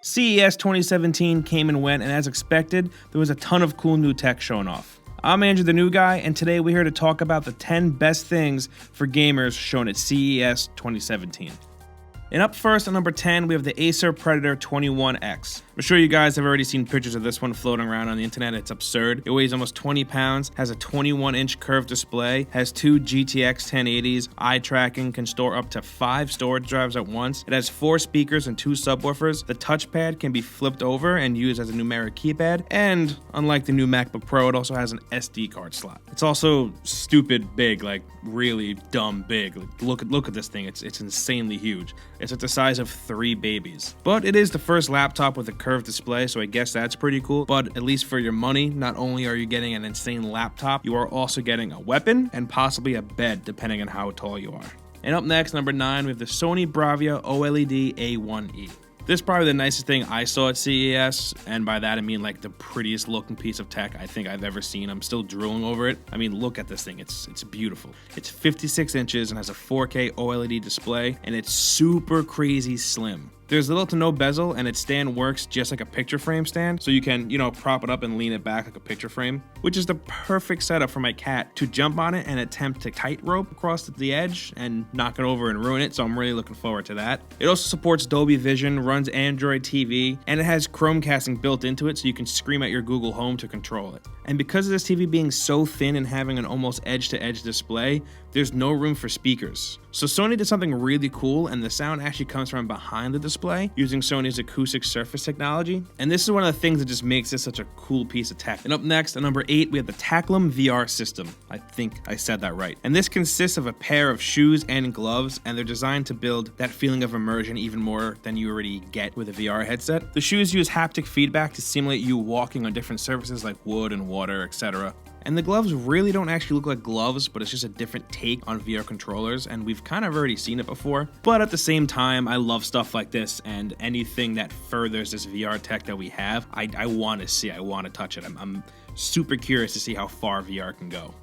CES 2017 came and went, and as expected, there was a ton of cool new tech shown off. I'm Andrew the New Guy, and today we're here to talk about the 10 best things for gamers shown at CES 2017. And up first, at number 10, we have the Acer Predator 21X. I'm sure you guys have already seen pictures of this one floating around on the internet. It's absurd. It weighs almost 20 pounds, has a 21-inch curved display, has two GTX 1080s, eye tracking, can store up to 5 storage drives at once. It has 4 speakers and 2 subwoofers. The touchpad can be flipped over and used as a numeric keypad, and unlike the new MacBook Pro, it also has an SD card slot. It's also stupid big, like really dumb big. Like, look at this thing. It's insanely huge. It's at the size of 3 babies. But it is the first laptop with a curved display, so I guess that's pretty cool. But at least for your money, not only are you getting an insane laptop, you are also getting a weapon and possibly a bed, depending on how tall you are. And up next, number 9, we have the Sony Bravia OLED A1E. This is probably the nicest thing I saw at CES, and by that I mean like the prettiest looking piece of tech I think I've ever seen. I'm still drooling over it. I mean, look at this thing. It's beautiful. It's 56 inches and has a 4K OLED display, and it's super crazy slim. There's little to no bezel, and its stand works just like a picture frame stand, so you can, prop it up and lean it back like a picture frame, which is the perfect setup for my cat to jump on it and attempt to tightrope across the edge and knock it over and ruin it, so I'm really looking forward to that. It also supports Dolby Vision, runs Android TV, and it has Chromecasting built into it, so you can scream at your Google Home to control it. And because of this TV being so thin and having an almost edge-to-edge display, there's no room for speakers. So Sony did something really cool, and the sound actually comes from behind the display using Sony's acoustic surface technology. And this is one of the things that just makes this such a cool piece of tech. And up next, at number 8, we have the Taclum VR system. I think I said that right. And this consists of a pair of shoes and gloves, and they're designed to build that feeling of immersion even more than you already get with a VR headset. The shoes use haptic feedback to simulate you walking on different surfaces like wood and water, etc. And the gloves really don't actually look like gloves, but it's just a different take on VR controllers, and we've kind of already seen it before. But at the same time, I love stuff like this, and anything that furthers this VR tech that we have, I want to see, I want to touch it. I'm super curious to see how far VR can go.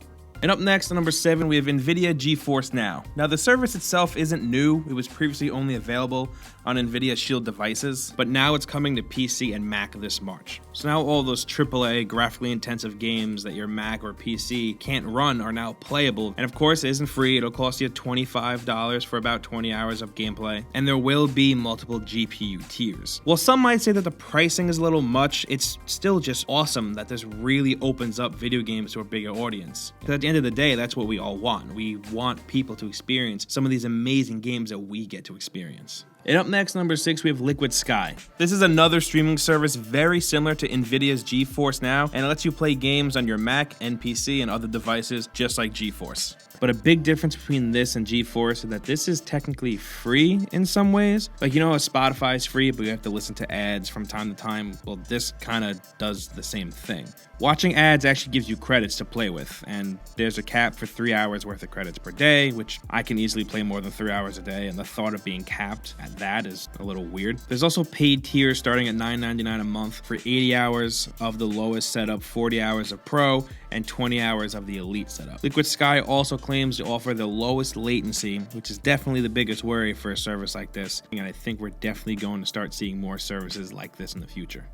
And up next, at number 7, we have NVIDIA GeForce Now. Now, the service itself isn't new. It was previously only available on NVIDIA Shield devices, but now it's coming to PC and Mac this March. So now all those AAA graphically intensive games that your Mac or PC can't run are now playable. And of course, it isn't free. It'll cost you $25 for about 20 hours of gameplay, and there will be multiple GPU tiers. While some might say that the pricing is a little much, it's still just awesome that this really opens up video games to a bigger audience. Because at the end of the day, that's what we all want. We want people to experience some of these amazing games that we get to experience. And up next, number 6, we have Liquid Sky. This is another streaming service very similar to NVIDIA's GeForce Now, and it lets you play games on your Mac and PC and other devices just like GeForce. But a big difference between this and GeForce is that this is technically free in some ways. Like, how Spotify is free, but you have to listen to ads from time to time. Well, this kind of does the same thing. Watching ads actually gives you credits to play with, and there's a cap for 3 hours worth of credits per day, which I can easily play more than 3 hours a day, and the thought of being capped at that is a little weird. There's also paid tiers starting at $9.99 a month for 80 hours of the lowest setup, 40 hours of Pro, and 20 hours of the Elite setup. Liquid Sky also claims to offer the lowest latency, which is definitely the biggest worry for a service like this, and I think we're definitely going to start seeing more services like this in the future.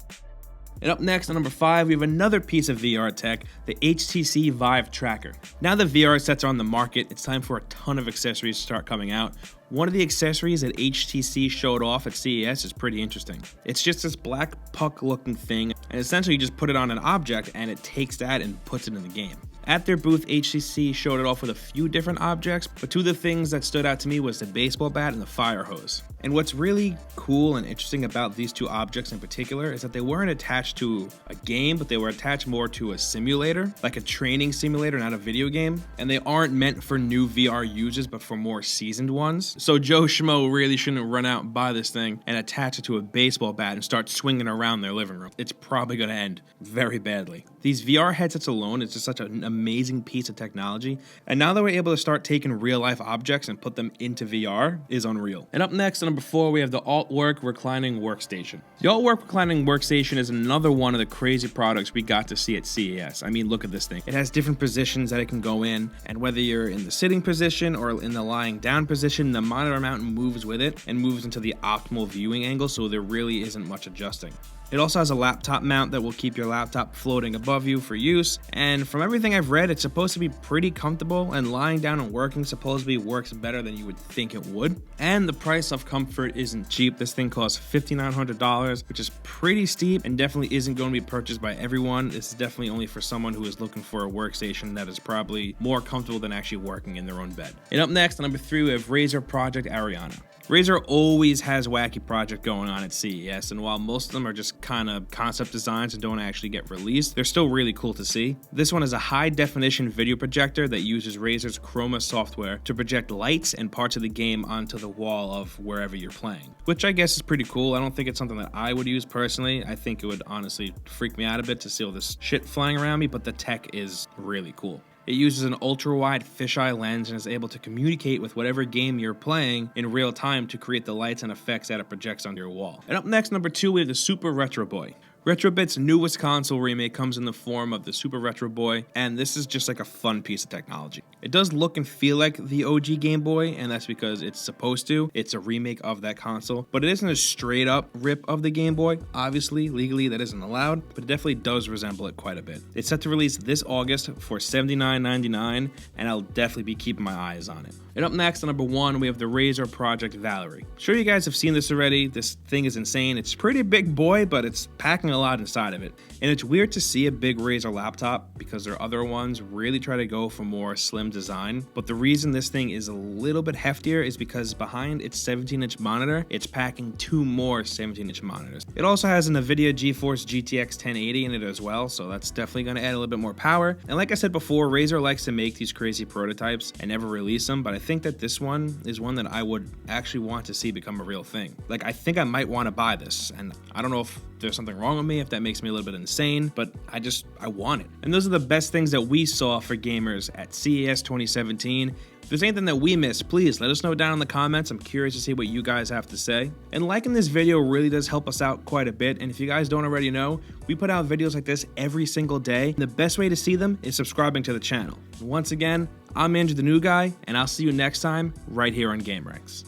And up next, at number 5, we have another piece of VR tech, the HTC Vive Tracker. Now that VR sets are on the market, it's time for a ton of accessories to start coming out. One of the accessories that HTC showed off at CES is pretty interesting. It's just this black puck looking thing, and essentially you just put it on an object and it takes that and puts it in the game. At their booth, HTC showed it off with a few different objects, but two of the things that stood out to me was the baseball bat and the fire hose. And what's really cool and interesting about these two objects in particular is that they weren't attached to a game, but they were attached more to a simulator, like a training simulator, not a video game. And they aren't meant for new VR users, but for more seasoned ones. So Joe Schmo really shouldn't run out and buy this thing and attach it to a baseball bat and start swinging around their living room. It's probably going to end very badly. These VR headsets alone is just such an amazing piece of technology, and now that we're able to start taking real life objects and put them into VR is unreal. And up next, number number 4, we have the AltWork Reclining Workstation. The AltWork Reclining Workstation is another one of the crazy products we got to see at CES. I mean, look at this thing. It has different positions that it can go in, and whether you're in the sitting position or in the lying down position, the monitor mount moves with it and moves into the optimal viewing angle, so there really isn't much adjusting. It also has a laptop mount that will keep your laptop floating above you for use, and from everything I've read, it's supposed to be pretty comfortable, and lying down and working supposedly works better than you would think it would. And the price of comfort isn't cheap. This thing costs $5,900, which is pretty steep and definitely isn't going to be purchased by everyone. This is definitely only for someone who is looking for a workstation that is probably more comfortable than actually working in their own bed. And up next, number 3, we have Razer Project Ariana. Razer always has wacky project going on at CES, and while most of them are just kind of concept designs and don't actually get released, they're still really cool to see. This one is a high-definition video projector that uses Razer's Chroma software to project lights and parts of the game onto the wall of wherever you're playing, which I guess is pretty cool. I don't think it's something that I would use personally. I think it would honestly freak me out a bit to see all this shit flying around me, but the tech is really cool. It uses an ultra-wide fisheye lens and is able to communicate with whatever game you're playing in real time to create the lights and effects that it projects onto your wall. And up next, number 2, we have the Super Retro Boy. Retrobit's newest console remake comes in the form of the Super Retro Boy, and this is just like a fun piece of technology. It does look and feel like the OG Game Boy, and that's because it's supposed to. It's a remake of that console, but it isn't a straight up rip of the Game Boy. Obviously, legally that isn't allowed, but it definitely does resemble it quite a bit. It's set to release this August for $79.99, and I'll definitely be keeping my eyes on it. And up next, at number 1, we have the Razer Project Valerie. Sure, you guys have seen this already. This thing is insane. It's a pretty big boy, but it's packing a lot inside of it. And it's weird to see a big Razer laptop because their other ones really try to go for more slim design. But the reason this thing is a little bit heftier is because behind its 17-inch monitor, it's packing 2 more 17-inch monitors. It also has an NVIDIA GeForce GTX 1080 in it as well, so that's definitely going to add a little bit more power. And like I said before, Razer likes to make these crazy prototypes and never release them, but I think that this one is one that I would actually want to see become a real thing. Like, I think I might want to buy this, and I don't know if there's something wrong with me, if that makes me a little bit insane, but I want it. And those are the best things that we saw for gamers at CES 2017. If there's anything that we missed, please let us know down in the comments. I'm curious to see what you guys have to say. And liking this video really does help us out quite a bit. And if you guys don't already know, we put out videos like this every single day. The best way to see them is subscribing to the channel. And once again, I'm Andrew the New Guy, and I'll see you next time right here on gameranx.